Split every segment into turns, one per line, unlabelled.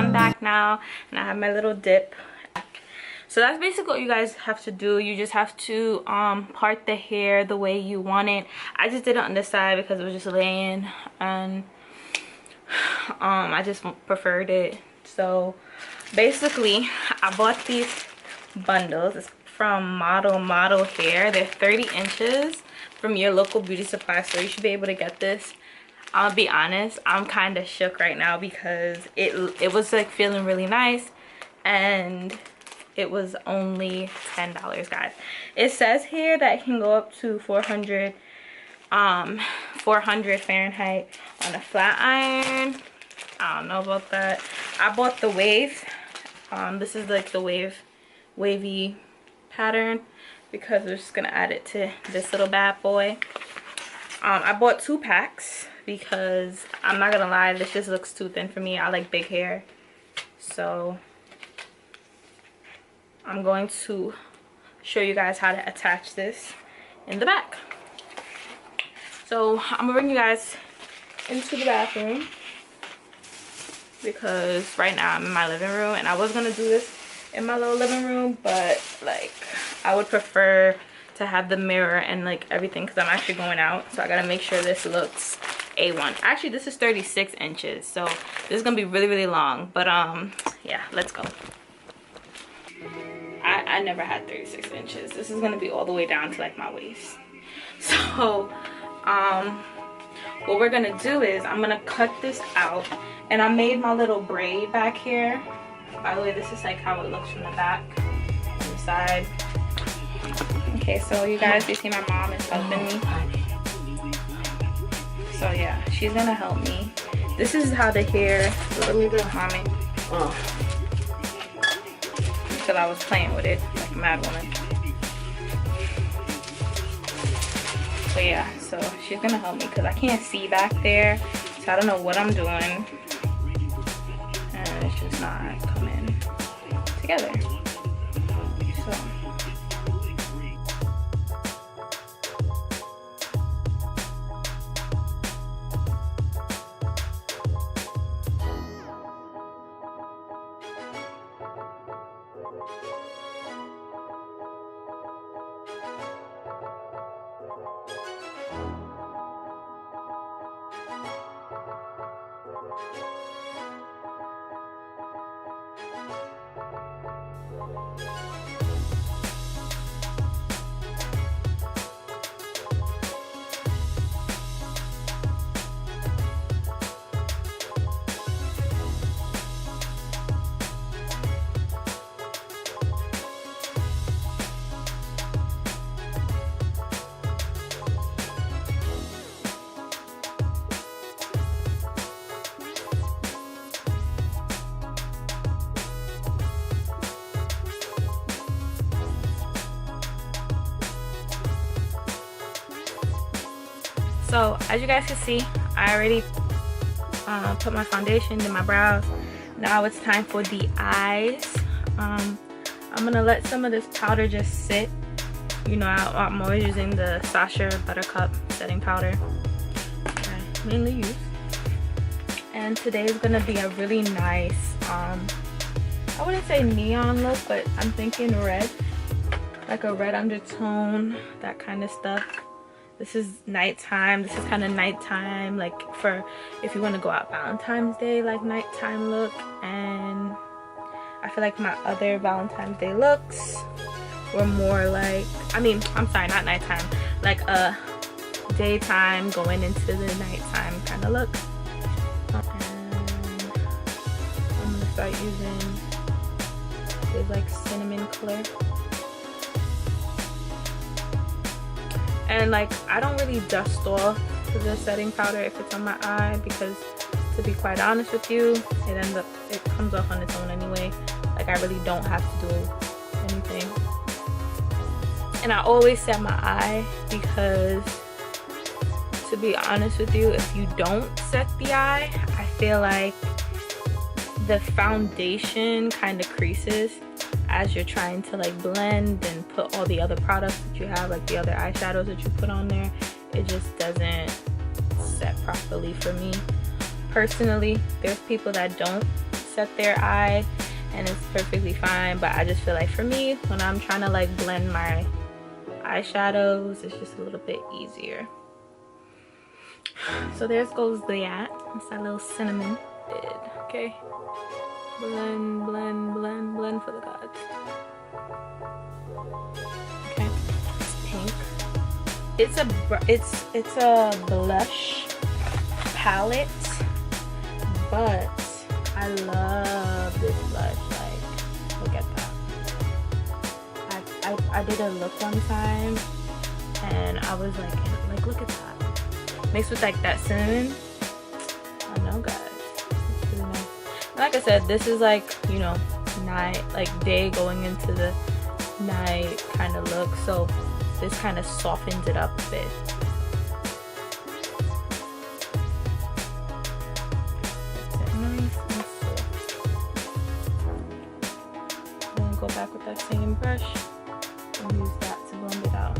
I'm back now and I have my little dip. So that's basically what you guys have to do. You just have to part the hair the way you want it. I just did it on the side because it was just laying, and I just preferred it. So basically I bought these bundles. It's from Model Hair. They're 30 inches from your local beauty supply store. You should be able to get this. I'll be honest, I'm kind of shook right now because it was like feeling really nice, and it was only $10, guys. It says here that it can go up to 400 Fahrenheit on a flat iron. I don't know about that. I bought the wave. This is like the wavy pattern because we're just gonna add it to this little bad boy. I bought 2 packs because I'm not gonna lie, this just looks too thin for me. I like big hair, so I'm going to show you guys how to attach this in the back. So I'm gonna bring you guys into the bathroom because right now I'm in my living room, and I was gonna do this in my little living room, but like I would prefer to have the mirror and like everything because I'm actually going out, so I gotta make sure this looks A1. Actually, this is 36 inches, so this is gonna be really long, but yeah, let's go. I never had 36 inches. This is gonna be all the way down to like my waist. So what we're gonna do is I'm gonna cut this out, and I made my little braid back here. By the way, this is like how it looks from the back, from the side. Okay, so you guys, you see my mom is helping me. So yeah, she's gonna help me. This is how the hair, mommy. Until I was playing with it like a mad woman. So yeah, so she's gonna help me because I can't see back there, so I don't know what I'm doing, and it's just not coming together. So So as you guys can see, I already put my foundation in my brows. Now it's time for the eyes. I'm gonna let some of this powder just sit. You know, I'm always using the Sasha Buttercup setting powder that I mainly use. And today is gonna be a really nice, I wouldn't say neon look, but I'm thinking red, like a red undertone, that kind of stuff. This is nighttime. This is kind of nighttime, like for if you want to go out Valentine's Day, like nighttime look. And I feel like my other Valentine's Day looks were more like, I'm sorry, not nighttime, like a daytime going into the nighttime kind of look. And I'm gonna start using this like cinnamon color. And like I don't really dust off the setting powder if it's on my eye, because to be quite honest with you, it comes off on its own anyway. Like I really don't have to do anything. And I always set my eye because, to be honest with you, if you don't set the eye, I feel like the foundation kind of creases as you're trying to like blend and put all the other products that you have, like the other eyeshadows that you put on there. It just doesn't set properly for me personally. There's people that don't set their eye, and it's perfectly fine. But I just feel like for me, when I'm trying to like blend my eyeshadows, it's just a little bit easier. So there goes that. It's that little cinnamon bit. Okay, blend, blend, blend, blend for the gods. Okay, it's pink. It's a blush palette, but I love this blush. Like, look at that. I did a look one time, and I was like, look at that. Mixed with like that cinnamon. I know, guys. It's really nice. And like I said, this is like, you know, night, like day going into the night kind of look. So this kind of softens it up a bit. Then go back with that same brush and use that to blend it out.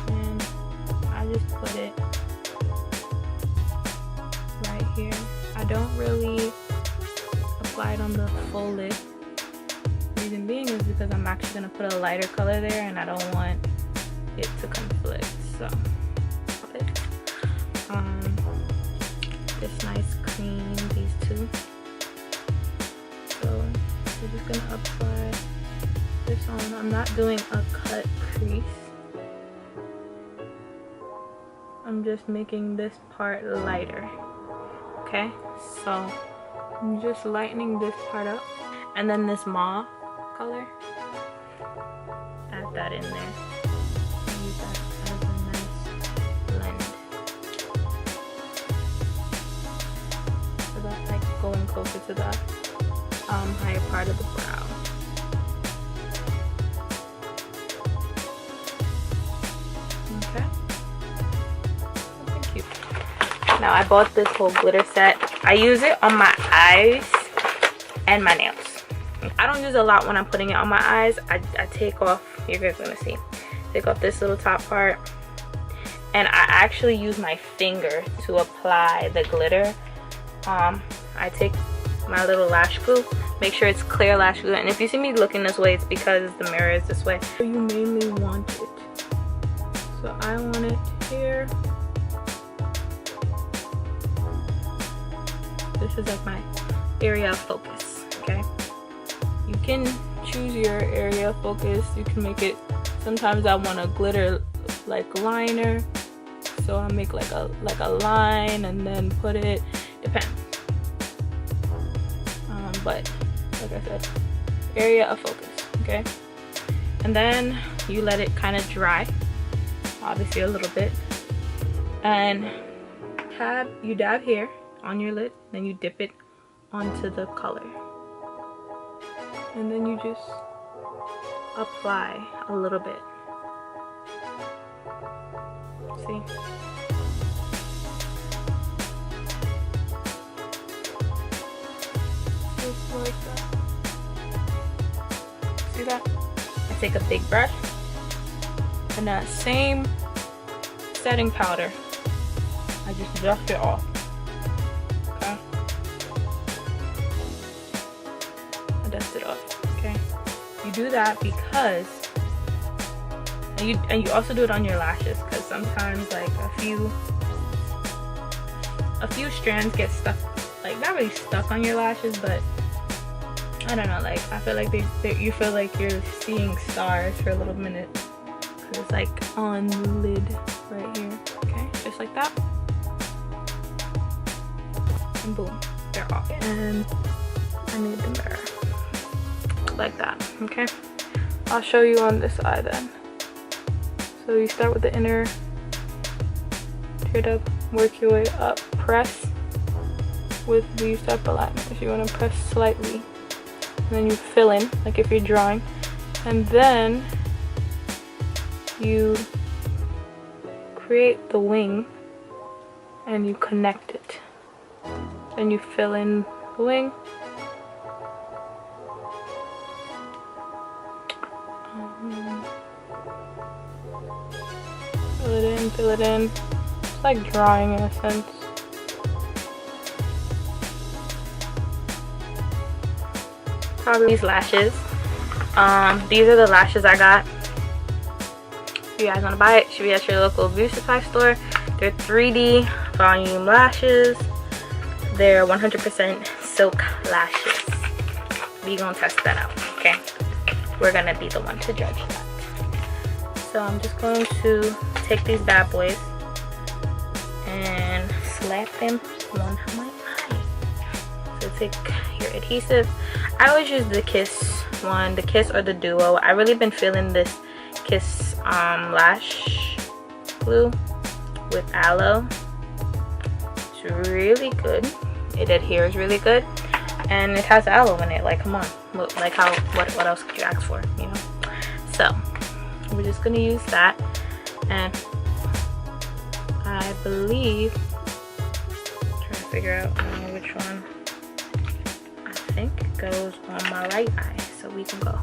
And I just put it right here. I don't really apply it on the full lid. Reason being is because I'm actually going to put a lighter color there, and I don't want it to conflict. So this nice cream, these two. So we're just going to apply this on. I'm not doing a cut crease. I'm just making this part lighter. Okay, so I'm just lightening this part up, and then this mauve color, add that in there. Use that as a nice blend. So that's like going closer to the higher part of the brow. Okay. Thank you. Now I bought this whole glitter set. I use it on my eyes and my nails. I don't use a lot when I'm putting it on my eyes. I take off, you guys are gonna see, take off this little top part, and I actually use my finger to apply the glitter. I take my little lash glue, make sure it's clear lash glue, and if you see me looking this way, it's because the mirror is this way. So you mainly want it. So I want it here. This is like my area of focus, okay? You can choose your area of focus. You can make it, sometimes I want a glitter like liner, so I make like a line and then put it, depends. But like I said, area of focus, okay? And then you let it kind of dry, obviously a little bit, and you dab here on your lid, then you dip it onto the color, and then you just apply a little bit. See? Just like that. See that? I take a big brush and that same setting powder, I just dust it off. Okay? I dust it off. Okay? You do that because, and you also do it on your lashes, because sometimes like a few strands get stuck, like not really stuck on your lashes, but I don't know, like I feel like you feel like you're seeing stars for a little minute because it's like on the lid right here. Okay, just like that, and boom, they're off. And I need the mirror like that. Okay, I'll show you on this eye then. So you start with the inner, tear up, work your way up, press with these type of alignments. You want to press slightly, and then you fill in like if you're drawing, and then you create the wing and you connect it. Then you fill in the wing. fill it in. It's like drawing in a sense. Probably these lashes. These are the lashes I got. If you guys want to buy it, should be at your local beauty supply store. They're 3D volume lashes. They're 100% silk lashes. We gonna test that out, okay? We're gonna be the one to judge that. So I'm just going to take these bad boys and slap them on my eye. So take your adhesive. I always use the Kiss one, the Kiss or the Duo. I really been feeling this Kiss lash glue with aloe. It's really good. It adheres really good, and it has aloe in it. Like, come on, look, like how what else could you ask for, you know? So we're just gonna use that, and I believe, trying to figure out, I don't know which one. I think it goes on my right eye, so we can go.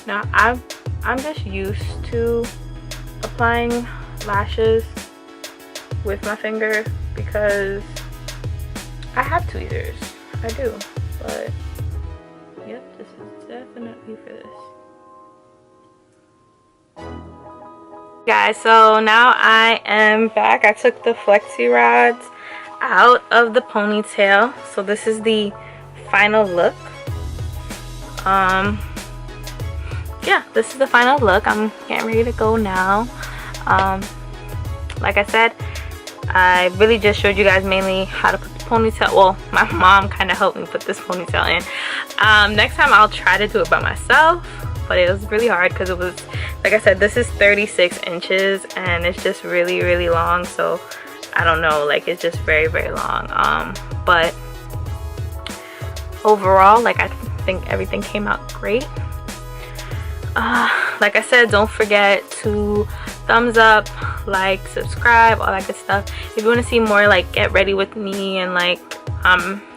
Now I'm just used to applying lashes with my finger because I have tweezers. I do, but yep, this is definitely for this. Guys, so now I am back. I took the flexi rods out of the ponytail, so this is the final look. Yeah, this is the final look. I'm getting ready to go now. Like I said, I really just showed you guys mainly how to put the ponytail. Well, my mom kind of helped me put this ponytail in. Next time I'll try to do it by myself, but it was really hard because it was, like I said, this is 36 inches and it's just really, really long. So I don't know, like, it's just very, very long. But overall, like, I think everything came out great. Like I said, don't forget to thumbs up, like, subscribe, all that good stuff. If you want to see more like get ready with me and like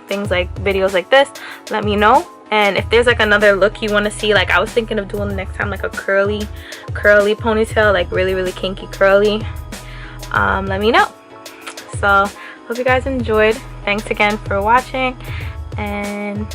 things like videos like this, let me know. And if there's like another look you want to see, like I was thinking of doing next time like a curly ponytail, like really, really kinky curly, let me know. So hope you guys enjoyed. Thanks again for watching, and